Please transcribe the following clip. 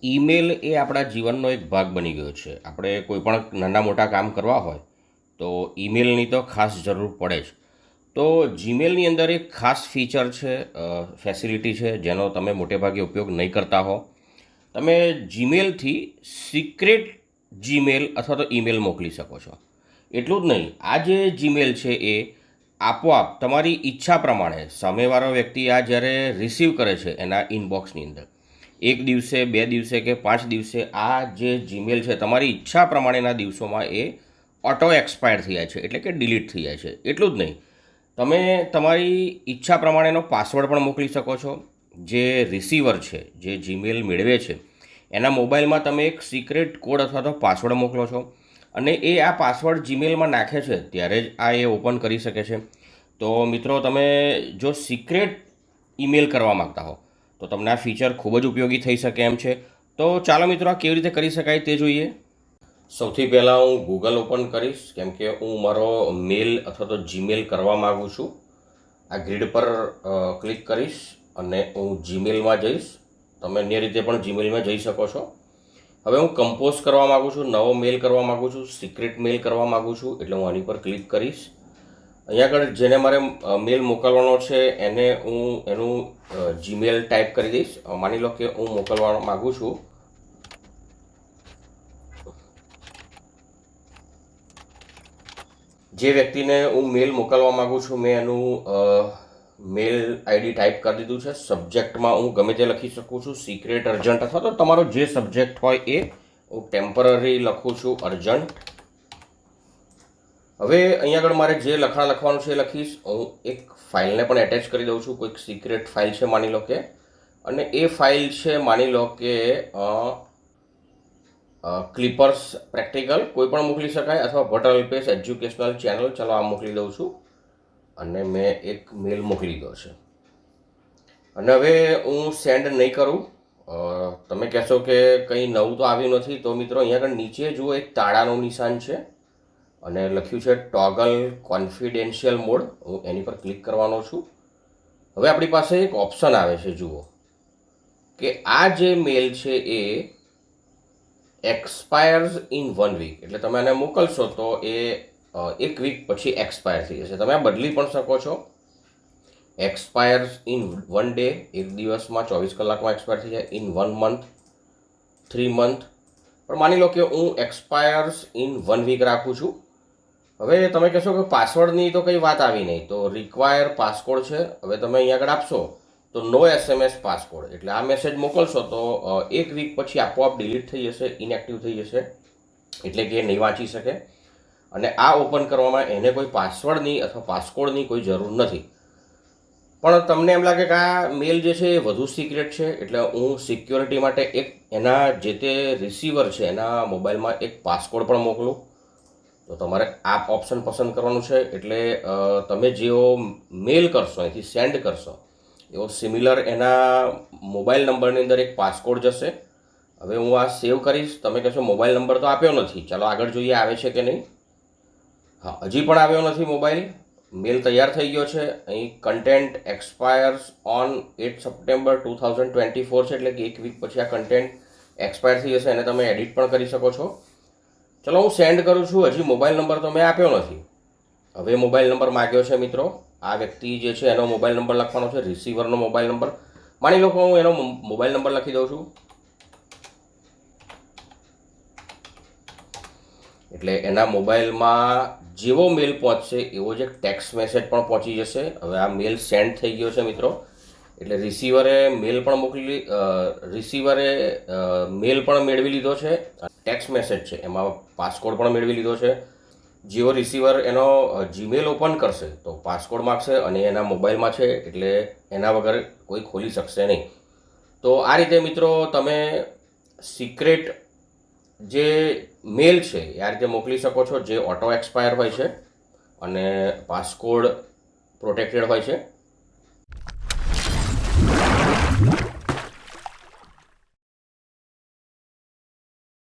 Email એ આપણા જીવનનો એક ભાગ બની ગયો છે. આપણે કોઈ પણ નાના મોટા કામ કરવા હોય તો ઈમેલની તો ખાસ જરૂર પડે જ. તો જીમેલની અંદર એક ખાસ ફીચર છે, ફેસિલિટી છે, જેનો તમે મોટે ભાગે ઉપયોગ નહીં કરતા હો. તમે જીમેલથી સિક્રેટ જીમેલ અથવા તો ઈમેલ મોકલી શકો છો. એટલું જ નહીં, આ જે જીમેલ છે એ આપોઆપ તમારી ઈચ્છા પ્રમાણે સામેવાળો વ્યક્તિ આ જ્યારે રિસીવ કરે છે એના ઇનબોક્સની અંદર, એક દિવસે, 2 દિવસે કે 5 દિવસે આ જે જીમેલ છે તમારી ઈચ્છા પ્રમાણેના દિવસોમાં એ ઓટો એક્સપાયર થઈ જાય છે, એટલે કે ડિલીટ થઈ જાય છે. એટલું જ નહીં, તમે તમારી ઈચ્છા પ્રમાણેનો પાસવર્ડ પણ મોકલી શકો છો. જે રિસીવર છે, જે જીમેલ મેળવે છે, એના મોબાઈલમાં તમે એક સિક્રેટ કોડ અથવા તો પાસવર્ડ મોકલો છો અને એ આ પાસવર્ડ જીમેલમાં નાખે છે ત્યારે જ આ એ ઓપન કરી શકે છે. તો મિત્રો, તમે જો સિક્રેટ ઈમેલ કરવા માગતા હો તો તમને આ ફીચર ખૂબ જ ઉપયોગી થઈ શકે એમ છે. તો ચાલો મિત્રો, આ કેવી રીતે કરી શકાય તે જોઈએ. સૌથી પહેલાં હું ગૂગલ ઓપન કરીશ, કેમ કે હું મારો મેલ અથવા તો જીમેલ કરવા માગું છું. આ ગ્રીડ પર ક્લિક કરીશ અને હું જીમેલમાં જઈશ. તમે અન્ય રીતે પણ જીમેલમાં જઈ શકો છો. હવે હું કમ્પોઝ કરવા માગું છું, નવો મેલ કરવા માગું છું, સિક્રેટ મેલ કરવા માગું છું, એટલે હું આની પર ક્લિક કરીશ. અહીંયા આગળ જેને મારે મેલ મોકલવાનો છે એને હું એનું જીમેલ ટાઈપ કરી દઈશ. માની લો કે હું મોકલવા માગું છું જે વ્યક્તિને હું મેલ મોકલવા માગું છું, મેં એનું મેલ આઈડી ટાઈપ કરી દીધું છે. સબ્જેક્ટમાં હું ગમે તે લખી શકું છું, સિક્રેટ, અર્જન્ટ, અથવા તો તમારો જે સબ્જેક્ટ હોય એ હું ટેમ્પરરી લખું છું, અર્જન્ટ. હવે અહીંયા આગળ મારે જે લખાણ લખવાનું છે એ લખીશ. હું એક ફાઇલને પણ એટેચ કરી દઉં છું. કોઈક સિક્રેટ ફાઇલ છે માની લો કે, અને એ ફાઇલ છે માની લો કે ક્લિપર્સ પ્રેક્ટિકલ, કોઈ પણ મોકલી શકાય, અથવા ભટ્ટ અલ્પેશ એજ્યુકેશનલ ચેનલ, ચાલો આ મોકલી દઉં છું. અને મેં એક મેલ મોકલી દો છે. અને હવે હું સેન્ડ નહીં કરું. તમે કહેશો કે કંઈ નવું તો આવ્યું નથી. તો મિત્રો, અહીંયા આગળ નીચે જુઓ એક તાળાનું નિશાન છે અને લખ્યું છે ટોગલ કોન્ફિડેન્શિયલ મોડ. હું એની પર ક્લિક કરવાનો છું. હવે આપણી પાસે એક ઓપ્શન આવે છે, જુઓ કે આ જે મેલ છે એ એક્સપાયર્સ ઇન 1 વીક, એટલે તમે આને મોકલશો તો એ 1 વીક પછી એક્સપાયર થઈ જશે. તમે આ બદલી પણ શકો છો. એક્સપાયર્સ ઇન 1 ડે, એક દિવસમાં 24 કલાકમાં એક્સપાયર થઈ જાય. In 1 month, 3 month. પણ માની લો કે હું એક્સપાયર્સ ઇન 1 વીક રાખું છું. હવે તમે કહેશો કે પાસવર્ડની તો કંઈ વાત આવી નહીં, તો રિક્વાયર પાસકોડ છે. હવે તમે અહીંયા આગળ આપશો તો નો SMS પાસકોડ, એટલે આ મેસેજ મોકલશો તો 1 વીક પછી આપોઆપ ડિલીટ થઈ જશે, ઇનએક્ટિવ થઈ જશે, એટલે કે નહીં વાંચી શકે. અને આ ઓપન કરવામાં એને કોઈ પાસવર્ડની અથવા પાસકોડની કોઈ જરૂર નથી. પણ તમને એમ લાગે કે આ મેલ જે છે એ વધુ સિક્રેટ છે, એટલે હું સિક્યોરિટી માટે એક એના જે તે રિસીવર છે એના મોબાઈલમાં એક પાસકોડ પણ મોકલું. તો તમારે આ ઓપ્શન પસંદ કરવાનું છે. એટલે તમે જેવો મેલ કરશો, અહીંથી સેન્ડ કરશો, એવો સિમિલર એના મોબાઈલ નંબરની અંદર એક પાસકોડ જશે. હવે હું આ સેવ કરીશ. તમે કહેશો મોબાઈલ નંબર તો આપ્યો નથી, ચાલો આગળ જોઈએ આવે છે કે નહીં. હા, હજી પણ આવ્યો નથી મોબાઈલ. મેલ તૈયાર થઈ ગયો છે. અહીં કન્ટેન્ટ એક્સપાયર્સ ઓન 8 સપ્ટેમ્બર 2024 છે, એટલે કે 1 વીક પછી આ કન્ટેન્ટ એક્સપાયર થઈ જશે. એને તમે એડિટ પણ કરી શકો છો. ચલો હું સેન્ડ કરું છું. હજી મોબાઈલ નંબર તો મેં આપ્યો નથી. હવે મોબાઈલ નંબર માગ્યો છે મિત્રો. આ વ્યક્તિ જે છે એનો મોબાઈલ નંબર લખવાનો છે, રિસીવરનો મોબાઈલ નંબર. માની લો કે હું એનો મોબાઈલ નંબર લખી દઉં છું, એટલે એના મોબાઈલમાં જેવો મેલ પહોંચશે એવો જ એક ટેક્સ્ટ મેસેજ પણ પહોંચી જશે. હવે આ મેલ સેન્ડ થઈ ગયો છે મિત્રો, એટલે રિસીવરે મેલ પણ મેળવી લીધો છે. ટેક્સ્ટ મેસેજ છે એમાં પાસકોડ પણ મેળવી લીધો છે. જેવો રિસીવર એનો જીમેલ ઓપન કરશે તો પાસકોડ માગશે, અને એના મોબાઈલમાં છે એટલે એના વગર કોઈ ખોલી શકશે નહીં. તો આ રીતે મિત્રો તમે સિક્રેટ જે મેલ છે એ આ રીતે મોકલી શકો છો, જે ઓટો એક્સપાયર હોય છે અને પાસકોડ પ્રોટેક્ટેડ હોય છે.